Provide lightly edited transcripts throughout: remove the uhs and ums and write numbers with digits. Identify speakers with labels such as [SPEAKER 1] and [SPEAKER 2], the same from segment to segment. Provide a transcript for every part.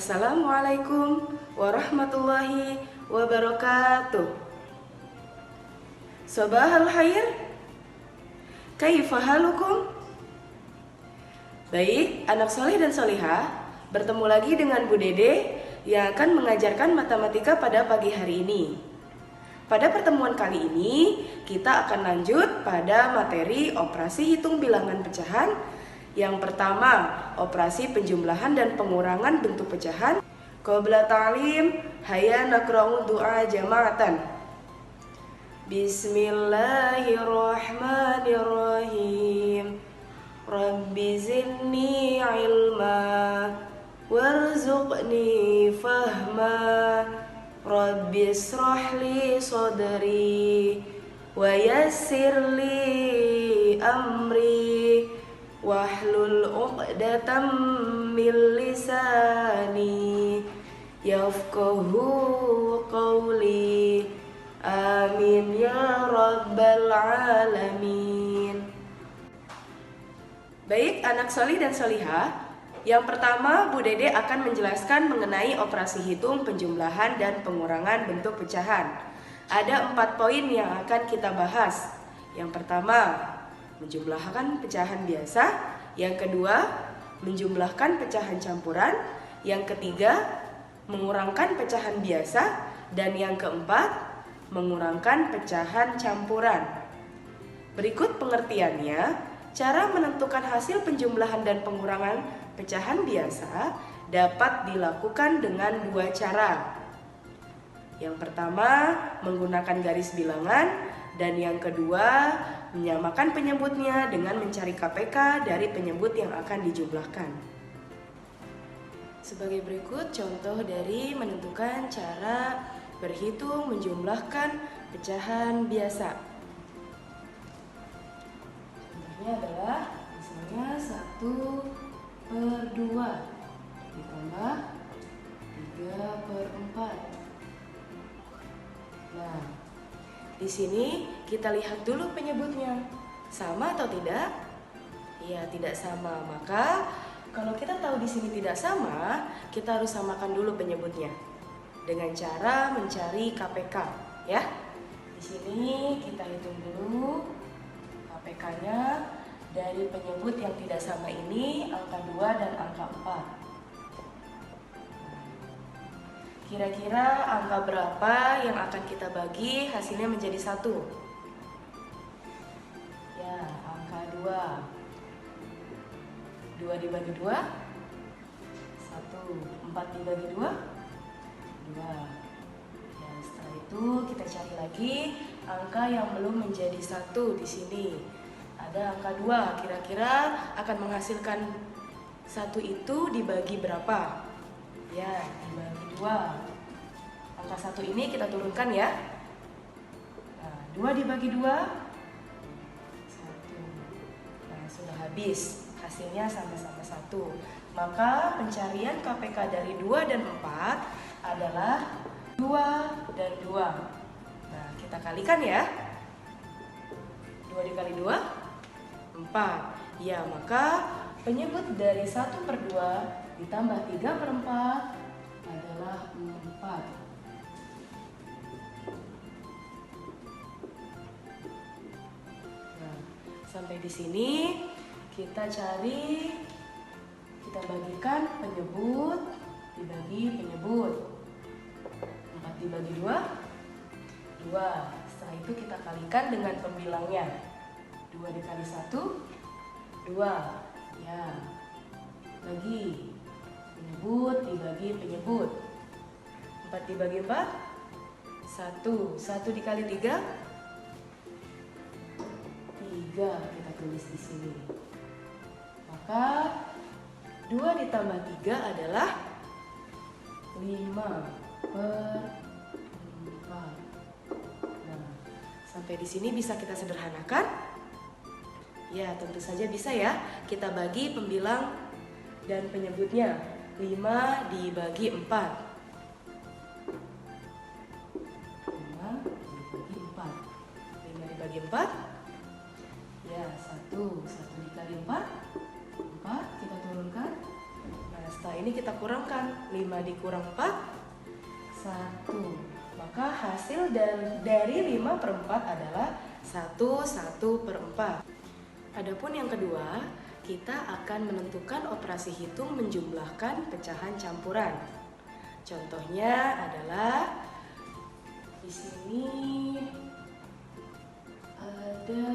[SPEAKER 1] Assalamualaikum warahmatullahi wabarakatuh. Sabahal khair. Kaifa halukum? Baik, anak soleh dan solihah, bertemu lagi dengan Bu Dede yang akan mengajarkan matematika pada pagi hari ini. Pada pertemuan kali ini, kita akan lanjut pada materi operasi hitung bilangan pecahan. Yang pertama, operasi penjumlahan dan pengurangan bentuk pecahan. Qabla ta'lim, hayya nakra'u du'a jama'atan. Bismillahirrahmanirrahim. Rabbi zidni ilma warzuqni fahma. Rabbi israhli sadri wa yassirli amri wahlul 'uqdatam min lisani yafqahu qawli. Amin ya rabbal alamin. Baik anak solih dan solihah, yang pertama Bu Dede akan menjelaskan mengenai operasi hitung, penjumlahan, dan pengurangan bentuk pecahan. Ada 4 poin yang akan kita bahas. Yang pertama, menjumlahkan pecahan biasa. Yang kedua, menjumlahkan pecahan campuran. Yang ketiga, mengurangkan pecahan biasa. Dan yang keempat, mengurangkan pecahan campuran. Berikut pengertiannya. Cara menentukan hasil penjumlahan dan pengurangan pecahan biasa dapat dilakukan dengan 2 cara. Yang pertama, menggunakan garis bilangan, dan yang kedua, menyamakan penyebutnya dengan mencari KPK dari penyebut yang akan dijumlahkan. Sebagai berikut contoh dari menentukan cara berhitung menjumlahkan pecahan biasa. Contohnya adalah misalnya 1/2 ditambah 3/4. Nah, di sini kita lihat dulu penyebutnya. Sama atau tidak? Iya, tidak sama. Maka kalau kita tahu di sini tidak sama, kita harus samakan dulu penyebutnya dengan cara mencari KPK, ya. Di sini kita hitung dulu KPK-nya dari penyebut yang tidak sama ini, angka 2 dan angka 4. Kira-kira angka berapa yang akan kita bagi hasilnya menjadi 1? Ya, angka 2. 2 dibagi 2, 1. 4 dibagi 2, 2. Ya, setelah itu kita cari lagi angka yang belum menjadi 1 di sini. Ada angka 2, kira-kira akan menghasilkan 1 itu dibagi berapa? Ya, dibagi 2. Angka 1 ini kita turunkan ya. Nah, 2 dibagi 2, 1. Nah, sudah habis. Hasilnya sama-sama 1. Maka pencarian KPK dari 2 dan 4 adalah 2 dan 2. Nah, kita kalikan ya. 2 dikali 2, 4. Ya, maka penyebut dari 1/2 ditambah 3/4 adalah 4. Nah, sampai di sini kita bagikan penyebut dibagi penyebut. 4 dibagi 2, 2. Setelah itu kita kalikan dengan pembilangnya. 2 dikali 1, 2. Ya, bagi penyebut dibagi penyebut. 4 dibagi 4, 1. 1 dikali 3, 3. Kita tulis di sini. Maka 2 ditambah 3 adalah 5/4. Nah, sampai di sini bisa kita sederhanakan? Ya, tentu saja bisa ya. Kita bagi pembilang dan penyebutnya. 5 dibagi 4. 5 dibagi 4. 5 dibagi 4. Ya, 1. 1 dikali 4, 4. Kita turunkan. Nah, Setelah ini kita kurangkan, 5 dikurang 4, 1. Maka hasil dari 5/4 adalah 1/4. Adapun yang kedua, kita akan menentukan operasi hitung menjumlahkan pecahan campuran. Contohnya adalah di sini ada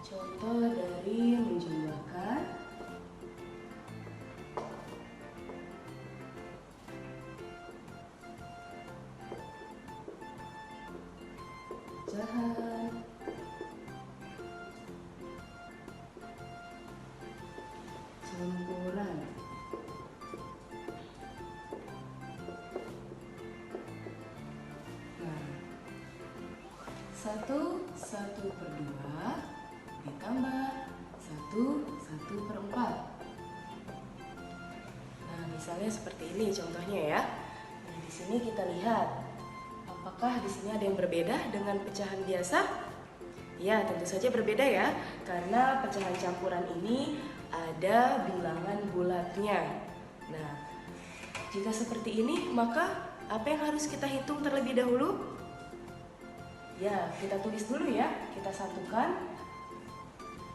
[SPEAKER 1] contoh dari menjumlahkan pecahan campuran. Nah, 1/2 ditambah 1/4. Nah, misalnya seperti ini contohnya ya. Nah, di sini kita lihat, apakah di sini ada yang berbeda dengan pecahan biasa? Ya, tentu saja berbeda ya, karena pecahan campuran ini ada bilangan bulatnya. Nah, jika seperti ini, maka apa yang harus kita hitung terlebih dahulu? Ya, kita tulis dulu ya. Kita satukan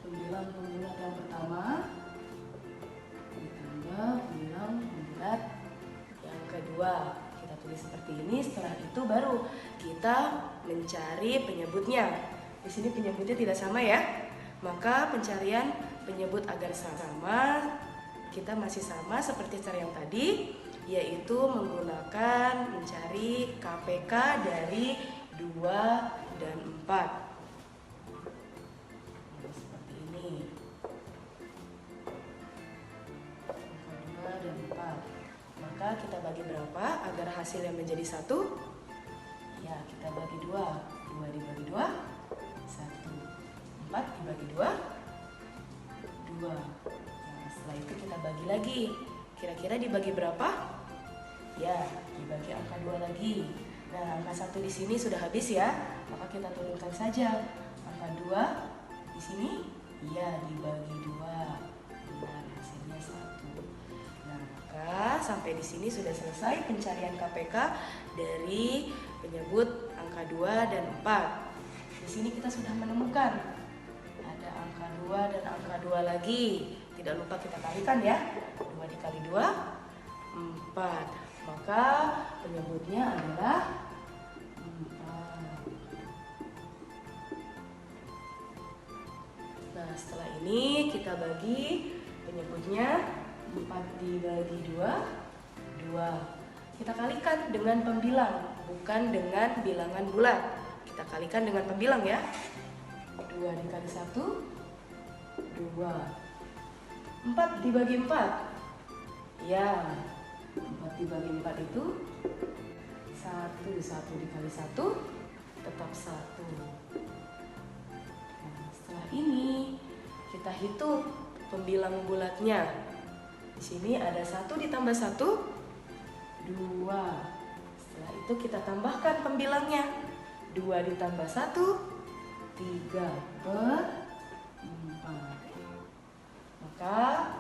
[SPEAKER 1] pembilang pembulat yang pertama ditambah pembilang pembulat yang kedua. Kita tulis seperti ini. Setelah itu baru kita mencari penyebutnya. Di sini penyebutnya tidak sama ya. Maka pencarian penyebut agar sama, kita masih sama seperti cara yang tadi, yaitu menggunakan mencari KPK dari 2 dan 4. Nah, seperti ini. Angka 2 dan 4. Maka kita bagi berapa agar hasilnya menjadi 1? Ya, kita bagi 2. 2 dibagi 2, 1. 4 dibagi 2, 2. Nah, setelah itu kita bagi lagi. Kira-kira dibagi berapa? Ya, dibagi angka 2 lagi. Nah, angka 1 di sini sudah habis ya. Maka kita turunkan saja. Angka 2 di sini, ya, dibagi 2. Benar, hasilnya 1. Nah, maka sampai di sini sudah selesai pencarian KPK dari penyebut angka 2 dan 4. Di sini kita sudah menemukan ada angka 2 dan angka 2 lagi. Tidak lupa kita kalikan ya. 2 dikali 2, 4. Maka penyebutnya adalah 4. Nah, setelah ini kita bagi penyebutnya. 4 dibagi 2, 2. Kita kalikan dengan pembilang, bukan dengan bilangan bulat. Kita kalikan dengan pembilang ya. 2 dikali 1, 2. 4 dibagi 4. Ya, 4 dibagi 4 itu 1. 1 dikali 1 tetap 1. Nah, setelah ini kita hitung pembilang bulatnya. Di sini ada 1 ditambah 1, 2. Setelah itu kita tambahkan pembilangnya. 2 ditambah 1, 3/4. Maka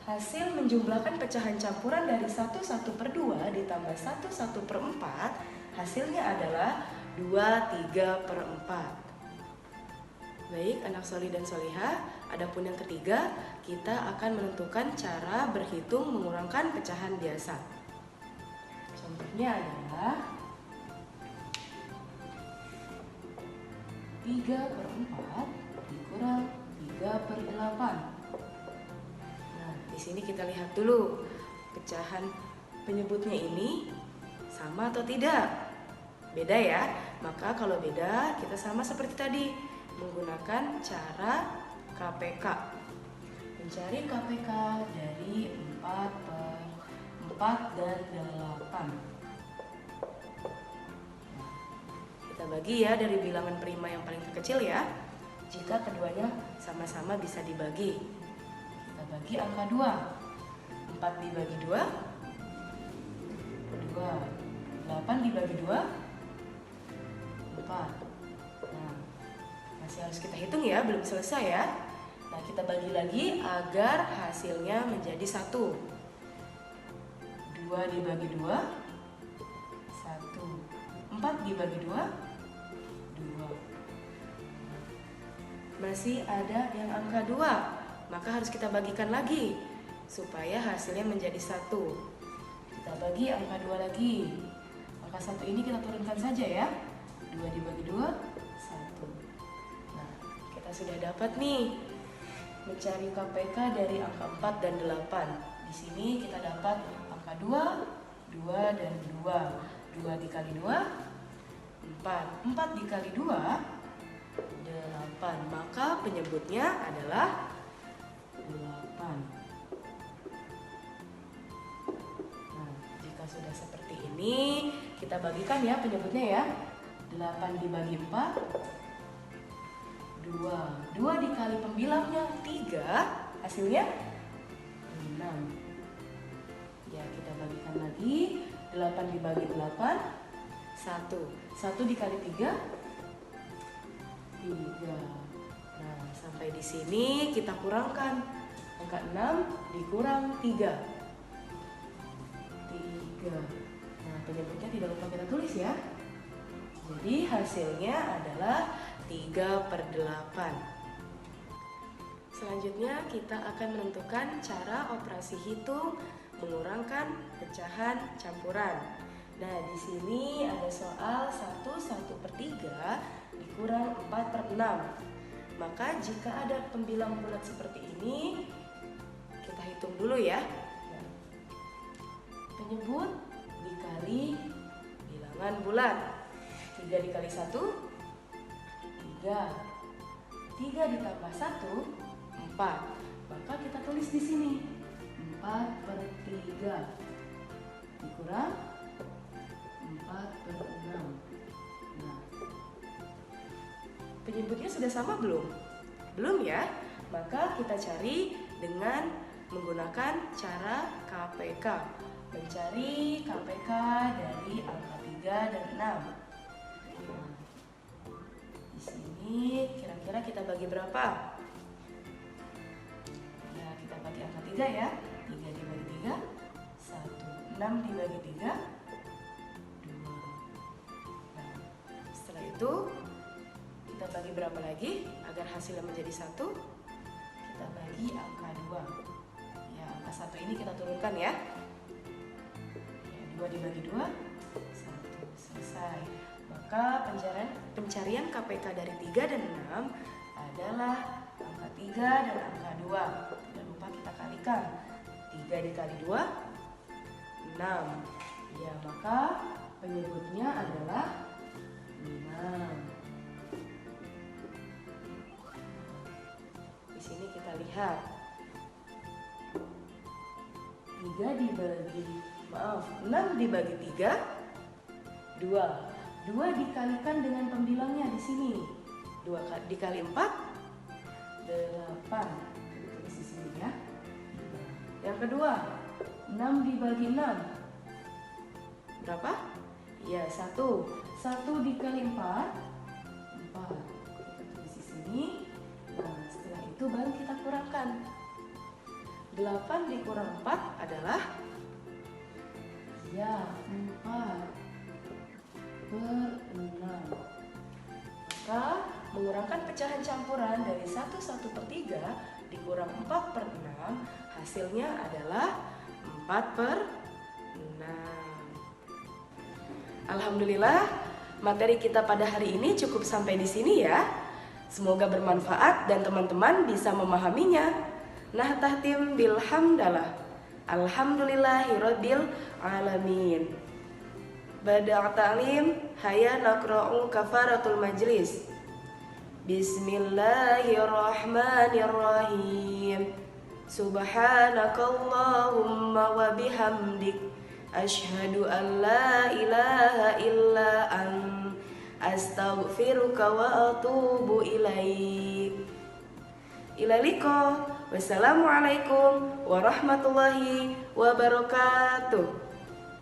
[SPEAKER 1] hasil menjumlahkan pecahan campuran dari 1/2 ditambah 1/4, hasilnya adalah 2/3/4. Baik, anak solih dan solihah, adapun yang ketiga, kita akan menentukan cara berhitung mengurangkan pecahan biasa. Contohnya adalah 3/4 dikurang 3/8. Nah, di sini kita lihat dulu pecahan penyebutnya ini sama atau tidak. Beda ya. Maka kalau beda, kita sama seperti tadi, menggunakan cara KPK. Mencari KPK dari 4/4 dan 8. Kita bagi ya dari bilangan prima yang paling terkecil ya. Jika keduanya sama-sama bisa dibagi. Kita bagi angka 2. 4 dibagi 2, 2. 8 dibagi 2, 4. Nah, masih harus kita hitung ya, belum selesai ya. Nah, kita bagi lagi agar hasilnya menjadi 1. 2 dibagi 2, 1. 4 dibagi 2, 2. Masih ada yang angka 2, maka harus kita bagikan lagi supaya hasilnya menjadi 1. Kita bagi angka 2 lagi. Angka 1 ini kita turunkan saja ya. 2 dibagi 2, 1. Nah, kita sudah dapat nih mencari KPK dari angka 4 dan 8. Di sini kita dapat angka 2, 2 dan 2. 2 dikali 2, 4. 4 dikali 2, 8. Maka penyebutnya adalah 8. Nah, jika sudah seperti ini, kita bagikan ya penyebutnya ya. 8 dibagi 4, 2. 2 dikali pembilangnya 3, hasilnya 6. Ya, kita bagikan lagi. 8 dibagi 8, 1. 1 dikali 3, 3. Nah, sampai di sini kita kurangkan. Angka 6 dikurang 3. 3. Nah, penyebutnya tidak lupa kita tulis ya. Jadi hasilnya adalah 3/8. Selanjutnya kita akan menentukan cara operasi hitung mengurangkan pecahan campuran. Nah, di sini ada soal 1/3 dikurang 4/6. Maka jika ada pembilang bulat seperti ini, kita hitung dulu ya. Penyebut dikali bilangan bulat. 3 dikali 1, 3. 3 ditambah 1, 4. Maka kita tulis di sini 4/3 dikurang 4/6. Nah, penyebutnya sudah sama belum? Belum ya? Maka kita cari dengan menggunakan cara KPK. Mencari KPK dari angka 3 dan 6. Nah, di sini kira-kira kita bagi berapa? Ya, kita bagi angka 3 ya. 3 dibagi 3, 1. 6 dibagi 3, 2. Nah, setelah itu kita bagi berapa lagi agar hasilnya menjadi 1? Kita bagi angka 2. Ya, angka 1 ini kita turunkan ya. 2 dibagi 2, 1. Selesai. Maka pencarian KPK dari 3 dan 6 adalah angka 3 dan angka 2. Tidak lupa kita kalikan. 3 dikali 2, 6. Ya, maka penyebutnya adalah 6. Di sini kita lihat 6 dibagi 3, 2. 2 dikalikan dengan pembilangnya di sini. 2 dikali 4, 8. Tulis di sini ya. Yang kedua, 6 dibagi 6. Berapa? Ya, 1. 1 dikali 4, 4. Kita tulis di sini. Nah, setelah itu baru kita kurangkan. 8 dikurang 4 adalah ya 4/6. Maka mengurangkan pecahan campuran dari 1/3 dikurang 4/6, hasilnya adalah 4/6. Alhamdulillah, materi kita pada hari ini cukup sampai di sini ya. Semoga bermanfaat dan teman-teman bisa memahaminya. Nah, tahtim bilhamdalah. Alhamdulillahirabbil alamin. Bada' ta'lim, haya naqra'u kafaratul majlis. Bismillahirrahmanirrahim. Subhanakallahumma wa bihamdik, asyhadu an la ilaha illa ant, astaghfiruka wa atubu ilaik. Ila liqa. Wassalamualaikum warahmatullahi wabarakatuh.